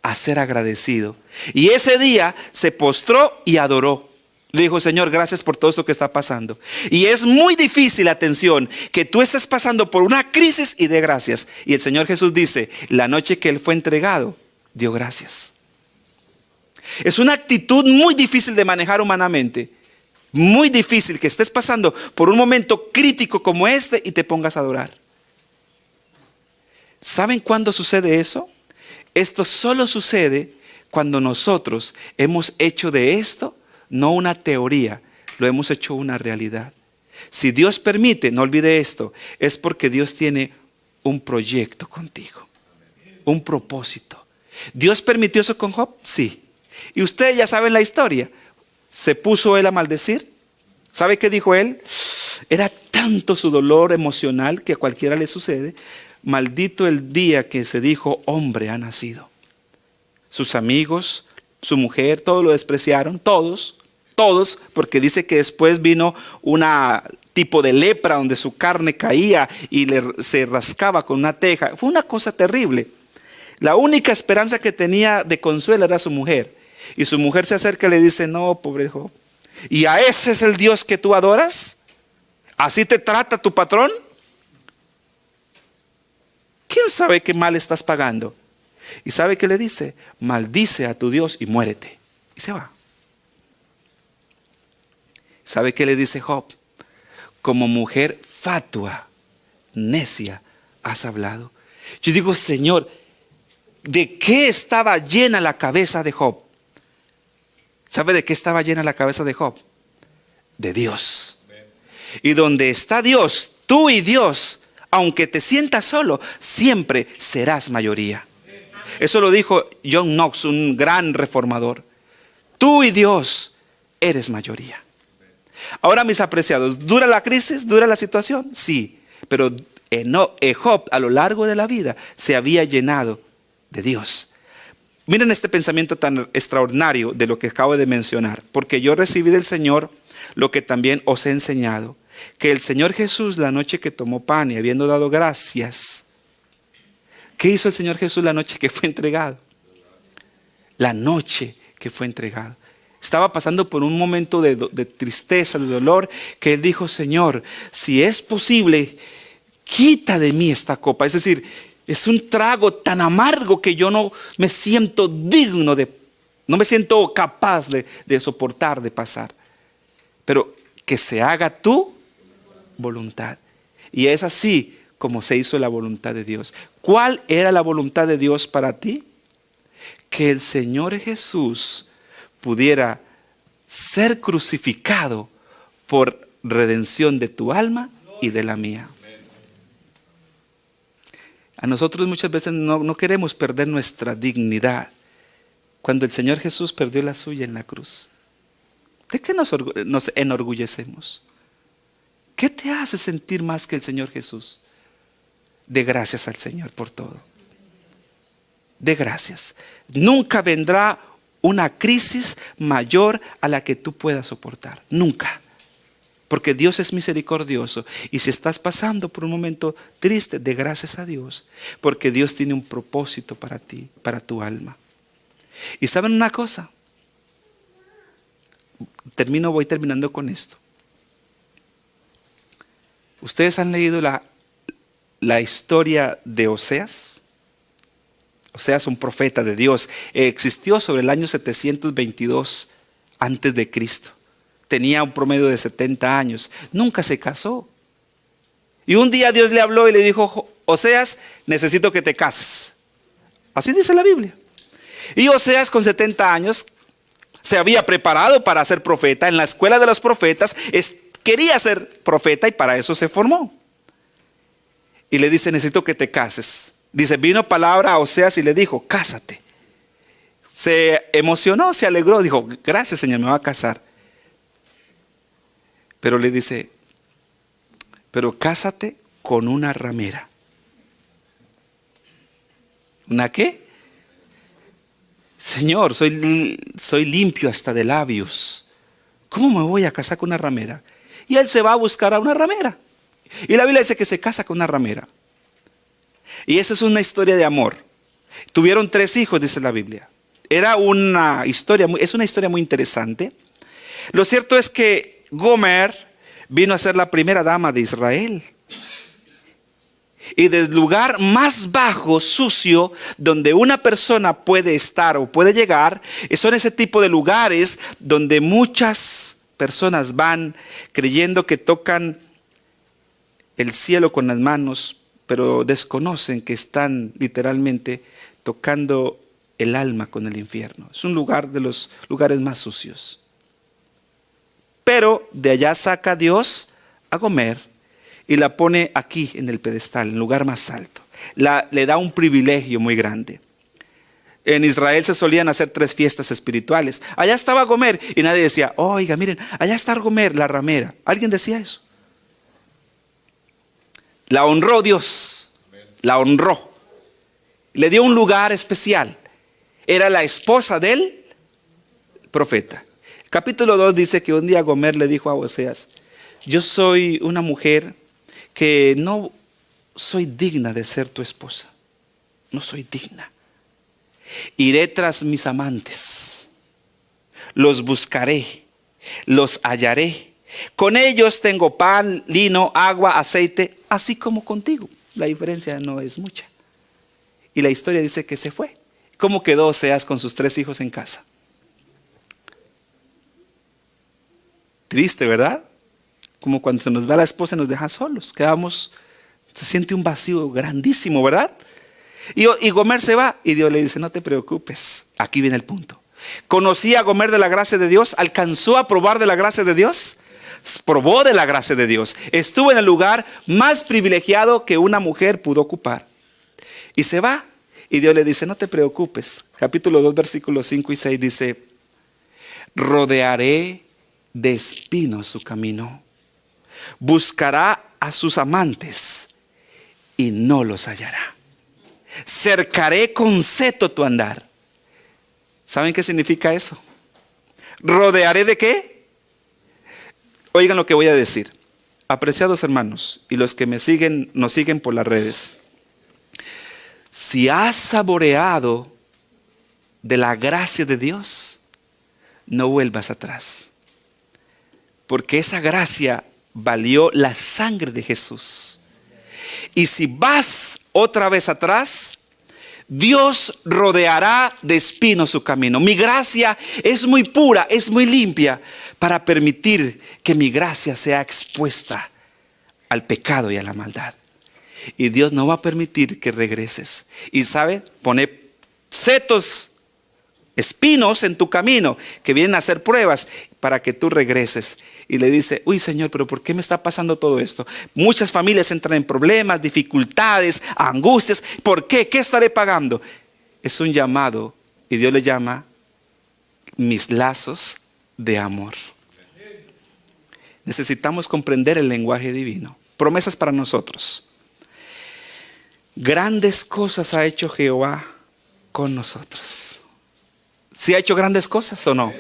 a ser agradecido. Y ese día se postró y adoró. Le dijo: Señor, gracias por todo esto que está pasando. Y es muy difícil, atención, que tú estés pasando por una crisis y dé gracias. Y el Señor Jesús dice: la noche que Él fue entregado, dio gracias. Es una actitud muy difícil de manejar humanamente. Muy difícil que estés pasando por un momento crítico como este y te pongas a adorar. ¿Saben cuándo sucede eso? Esto solo sucede cuando nosotros hemos hecho de esto no una teoría, lo hemos hecho una realidad. Si Dios permite, no olvide esto, es porque Dios tiene un proyecto contigo, un propósito. ¿Dios permitió eso con Job? Sí. Y ustedes ya saben la historia. ¿Se puso él a maldecir? ¿Sabe qué dijo él? Era tanto su dolor emocional que a cualquiera le sucede. Maldito el día que se dijo: hombre ha nacido. Sus amigos, su mujer, todos lo despreciaron, todos, porque dice que después vino una tipo de lepra donde su carne caía y se rascaba con una teja. Fue una cosa terrible. La única esperanza que tenía de consuelo era su mujer. Y su mujer se acerca y le dice: no, pobre Job, ¿y a ese es el Dios que tú adoras? ¿Así te trata tu patrón? ¿Quién sabe qué mal estás pagando? ¿Y sabe qué le dice? Maldice a tu Dios y muérete. Y se va. ¿Sabe qué le dice Job? Como mujer fatua, necia, has hablado. Yo digo: Señor, ¿de qué estaba llena la cabeza de Job? ¿Sabe de qué estaba llena la cabeza de Job? De Dios. Y donde está Dios, tú y Dios, aunque te sientas solo, siempre serás mayoría. Eso lo dijo John Knox, un gran reformador. Tú y Dios eres mayoría. Ahora, mis apreciados, ¿dura la crisis? ¿Dura la situación? Sí, pero Job a lo largo de la vida se había llenado de Dios. Miren este pensamiento tan extraordinario de lo que acabo de mencionar. Porque yo recibí del Señor lo que también os he enseñado, que el Señor Jesús, la noche que tomó pan y habiendo dado gracias, ¿qué hizo el Señor Jesús la noche que fue entregado? La noche que fue entregado. Estaba pasando por un momento de tristeza, de dolor, que él dijo, Señor, si es posible, quita de mí esta copa. Es decir, es un trago tan amargo que yo no me siento digno no me siento capaz de soportar, de pasar. Pero que se haga tu voluntad. Y es así como se hizo la voluntad de Dios. ¿Cuál era la voluntad de Dios para ti? Que el Señor Jesús pudiera ser crucificado por redención de tu alma y de la mía. A nosotros muchas veces no queremos perder nuestra dignidad cuando el Señor Jesús perdió la suya en la cruz. ¿De qué nos enorgullecemos? ¿Qué te hace sentir más que el Señor Jesús? De gracias al Señor por todo. De gracias. Nunca vendrá una crisis mayor a la que tú puedas soportar. Nunca. Porque Dios es misericordioso. Y si estás pasando por un momento triste, de gracias a Dios. Porque Dios tiene un propósito para ti, para tu alma. Y ¿saben una cosa? Voy terminando con esto. ¿Ustedes han leído la historia de Oseas? Oseas, un profeta de Dios, existió sobre el año 722 antes de Cristo. Tenía un promedio de 70 años. Nunca se casó. Y un día Dios le habló y le dijo, Oseas, necesito que te cases. Así dice la Biblia. Y Oseas con 70 años se había preparado para ser profeta. En la escuela de los profetas quería ser profeta y para eso se formó. Y le dice, necesito que te cases. Dice, vino palabra a Oseas y le dijo, cásate. Se emocionó, se alegró, dijo, gracias Señor, me voy a casar. Pero le dice, pero cásate con una ramera. ¿Una qué? Señor, soy limpio hasta de labios. ¿Cómo me voy a casar con una ramera? Y él se va a buscar a una ramera. Y la Biblia dice que se casa con una ramera. Y esa es una historia de amor. Tuvieron 3 hijos, dice la Biblia. Es una historia muy interesante. Lo cierto es que Gomer vino a ser la primera dama de Israel. Y del lugar más bajo, sucio, donde una persona puede estar o puede llegar, son ese tipo de lugares donde muchas personas van creyendo que tocan el cielo con las manos, pero desconocen que están literalmente tocando el alma con el infierno. Es un lugar de los lugares más sucios. Pero de allá saca Dios a Gomer y la pone aquí en el pedestal, en el lugar más alto. Le da un privilegio muy grande. En Israel se solían hacer 3 fiestas espirituales. Allá estaba Gomer y nadie decía, oiga, miren, allá está Gomer, la ramera. ¿Alguien decía eso? La honró Dios, la honró. Le dio un lugar especial. Era la esposa del profeta. Capítulo 2 dice que un día Gomer le dijo a Oseas, yo soy una mujer que no soy digna de ser tu esposa. No soy digna. Iré tras mis amantes. Los buscaré. Los hallaré. Con ellos tengo pan, lino, agua, aceite, así como contigo. La diferencia no es mucha. Y la historia dice que se fue. ¿Cómo quedó Oseas con sus 3 hijos en casa? Triste, ¿verdad? Como cuando se nos va la esposa y nos deja solos. Se siente un vacío grandísimo, ¿verdad? Y Gomer se va y Dios le dice, no te preocupes. Aquí viene el punto. ¿Conocía a Gomer de la gracia de Dios? ¿Alcanzó a probar de la gracia de Dios? Probó de la gracia de Dios. Estuvo en el lugar más privilegiado que una mujer pudo ocupar. Y se va. Y Dios le dice, no te preocupes. Capítulo 2, versículos 5 y 6 dice, rodearé de espinos su camino. Buscará a sus amantes y no los hallará. Cercaré con seto tu andar. ¿Saben qué significa eso? ¿Rodearé de qué? Oigan lo que voy a decir. Apreciados hermanos y los que nos siguen por las redes. Si has saboreado de la gracia de Dios, no vuelvas atrás. Porque esa gracia valió la sangre de Jesús. Y si vas otra vez atrás, Dios rodeará de espinos su camino. Mi gracia es muy pura, es muy limpia para permitir que mi gracia sea expuesta al pecado y a la maldad. Y Dios no va a permitir que regreses. Y sabe, pone setos, espinos en tu camino que vienen a hacer pruebas para que tú regreses. Y le dice, uy Señor, pero ¿por qué me está pasando todo esto? Muchas familias entran en problemas, dificultades, angustias. ¿Por qué? ¿Qué estaré pagando? Es un llamado y Dios le llama mis lazos de amor. Necesitamos comprender el lenguaje divino. Promesas para nosotros. Grandes cosas ha hecho Jehová con nosotros. ¿Sí ha hecho grandes cosas o no?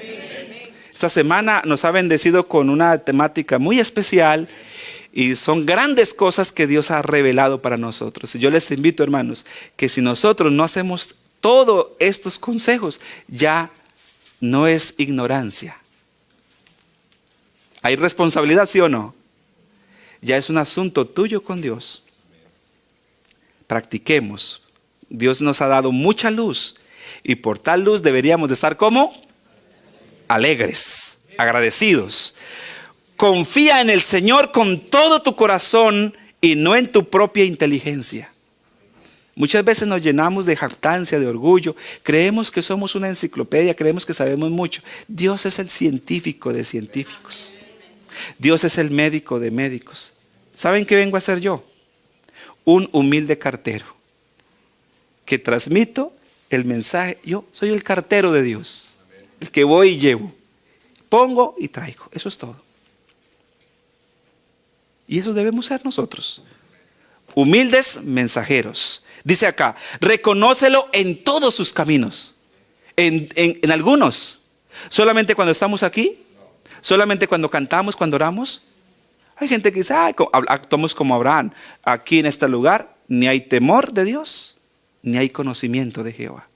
Esta semana nos ha bendecido con una temática muy especial y son grandes cosas que Dios ha revelado para nosotros. Y yo les invito, hermanos, que si nosotros no hacemos todos estos consejos, ya no es ignorancia. ¿Hay responsabilidad, sí o no? Ya es un asunto tuyo con Dios. Practiquemos. Dios nos ha dado mucha luz y por tal luz deberíamos de estar como alegres, agradecidos. Confía en el Señor con todo tu corazón y no en tu propia inteligencia. Muchas veces nos llenamos de jactancia, de orgullo. Creemos que somos una enciclopedia, creemos que sabemos mucho. Dios es el científico de científicos. Dios es el médico de médicos. ¿Saben qué vengo a hacer yo? Un humilde cartero que transmito el mensaje. Yo soy el cartero de Dios, el que voy y llevo, pongo y traigo. Eso es todo. Y eso debemos ser nosotros, humildes mensajeros. Dice acá, reconócelo en todos sus caminos. En algunos, solamente cuando estamos aquí, solamente cuando cantamos, cuando oramos. Hay gente que dice, actuamos como Abraham. Aquí en este lugar ni hay temor de Dios, ni hay conocimiento de Jehová.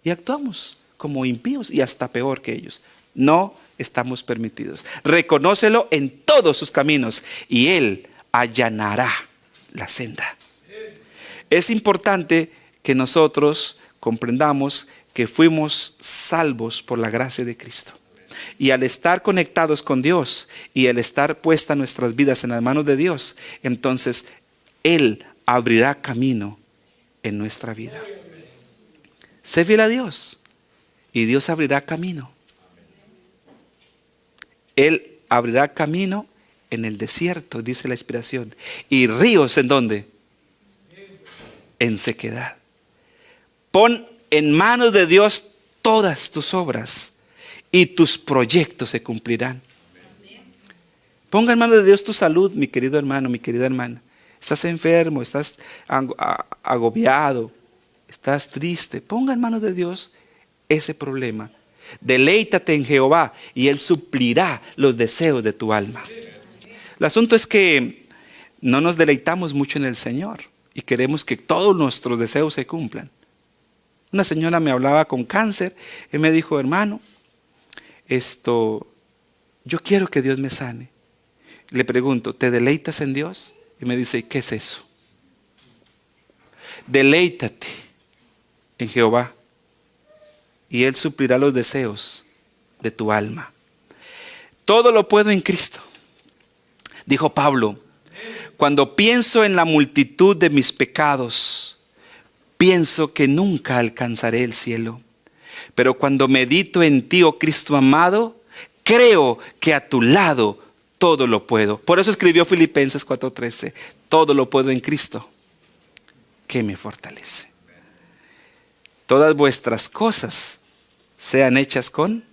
Y actuamos como impíos y hasta peor que ellos. No estamos permitidos. Reconócelo en todos sus caminos y Él allanará la senda. Es importante que nosotros comprendamos que fuimos salvos por la gracia de Cristo. Y al estar conectados con Dios y al estar puestas nuestras vidas en las manos de Dios, entonces Él abrirá camino en nuestra vida. Sé fiel a Dios y Dios abrirá camino. Él abrirá camino en el desierto, dice la inspiración. Y ríos, ¿en dónde? En sequedad. Pon en manos de Dios todas tus obras y tus proyectos se cumplirán. Ponga en manos de Dios tu salud, mi querido hermano, mi querida hermana. Estás enfermo, estás agobiado, estás triste. Ponga en manos de Dios ese problema. Deleítate en Jehová y Él suplirá los deseos de tu alma. El asunto es que no nos deleitamos mucho en el Señor y queremos que todos nuestros deseos se cumplan. Una señora me hablaba con cáncer y me dijo, hermano, yo quiero que Dios me sane. Le pregunto, ¿te deleitas en Dios? Y me dice, ¿qué es eso? Deleítate en Jehová y Él suplirá los deseos de tu alma. Todo lo puedo en Cristo. Dijo Pablo, cuando pienso en la multitud de mis pecados, pienso que nunca alcanzaré el cielo. Pero cuando medito en ti, oh Cristo amado, creo que a tu lado todo lo puedo. Por eso escribió Filipenses 4:13, todo lo puedo en Cristo que me fortalece. Todas vuestras cosas sean hechas con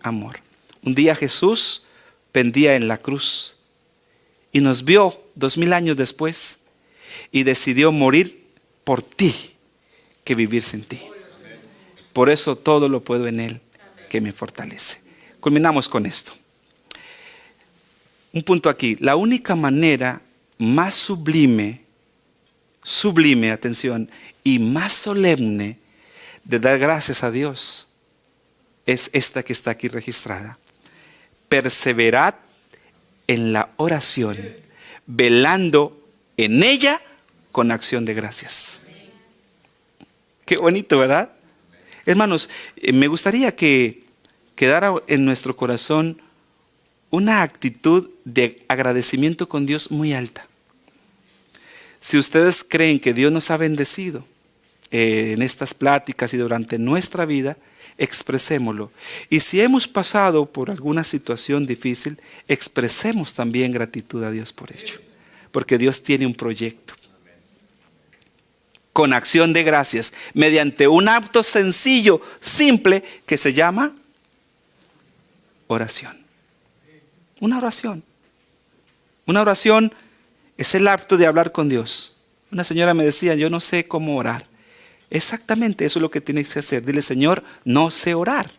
amor. Un día Jesús pendía en la cruz y nos vio 2000 años después y decidió morir por ti que vivir sin ti. Por eso todo lo puedo en Él que me fortalece. Culminamos con esto. Un punto aquí. La única manera más sublime, atención, y más solemne de dar gracias a Dios es esta que está aquí registrada. Perseverad en la oración, velando en ella con acción de gracias. Qué bonito, ¿verdad? Hermanos, me gustaría que quedara en nuestro corazón una actitud de agradecimiento con Dios muy alta. Si ustedes creen que Dios nos ha bendecido en estas pláticas y durante nuestra vida, expresémoslo. Y si hemos pasado por alguna situación difícil, expresemos también gratitud a Dios por ello. Porque Dios tiene un proyecto. Con acción de gracias, mediante un acto sencillo, simple, que se llama oración. Una oración. Una oración es el acto de hablar con Dios. Una señora me decía, yo no sé cómo orar. Exactamente eso es lo que tienes que hacer. Dile, Señor, no sé orar.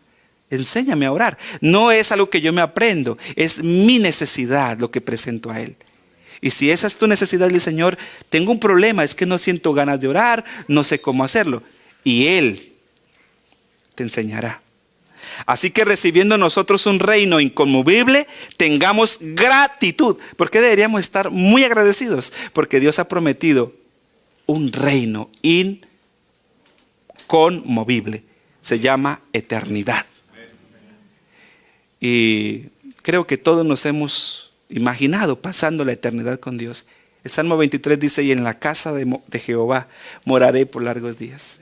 Enséñame a orar. No es algo que yo me aprendo, es mi necesidad lo que presento a Él. Y si esa es tu necesidad, dile, Señor, tengo un problema, es que no siento ganas de orar, no sé cómo hacerlo. Y Él te enseñará. Así que recibiendo nosotros un reino inconmovible, tengamos gratitud. ¿Por qué deberíamos estar muy agradecidos? Porque Dios ha prometido un reino inconmovible. Se llama eternidad. Y creo que todos nos hemos imaginado pasando la eternidad con Dios. El Salmo 23 dice, y en la casa de Jehová moraré por largos días.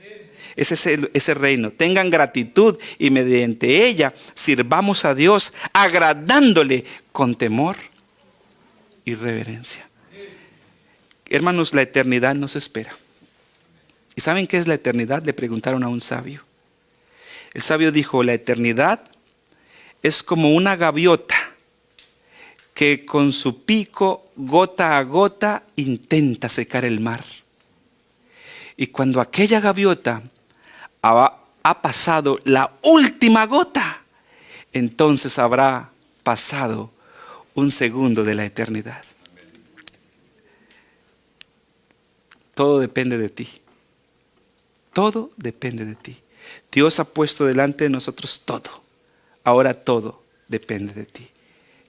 Ese es ese reino. Tengan gratitud y mediante ella sirvamos a Dios agradándole con temor y reverencia. Hermanos, la eternidad nos espera. ¿Y saben qué es la eternidad? Le preguntaron a un sabio. El sabio dijo, la eternidad es como una gaviota que con su pico, gota a gota, intenta secar el mar. Y cuando aquella gaviota ha pasado la última gota, entonces habrá pasado un segundo de la eternidad. Todo depende de ti. Todo depende de ti. Dios ha puesto delante de nosotros todo. Ahora todo depende de ti.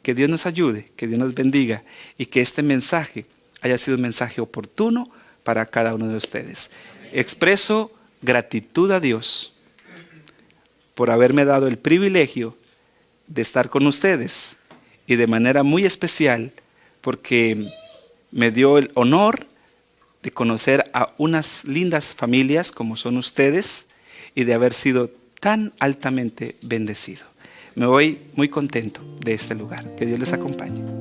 Que Dios nos ayude, que Dios nos bendiga y que este mensaje haya sido un mensaje oportuno para cada uno de ustedes. Expreso gratitud a Dios por haberme dado el privilegio de estar con ustedes y de manera muy especial porque me dio el honor de conocer a unas lindas familias como son ustedes y de haber sido tan altamente bendecido. Me voy muy contento de este lugar. Que Dios les acompañe.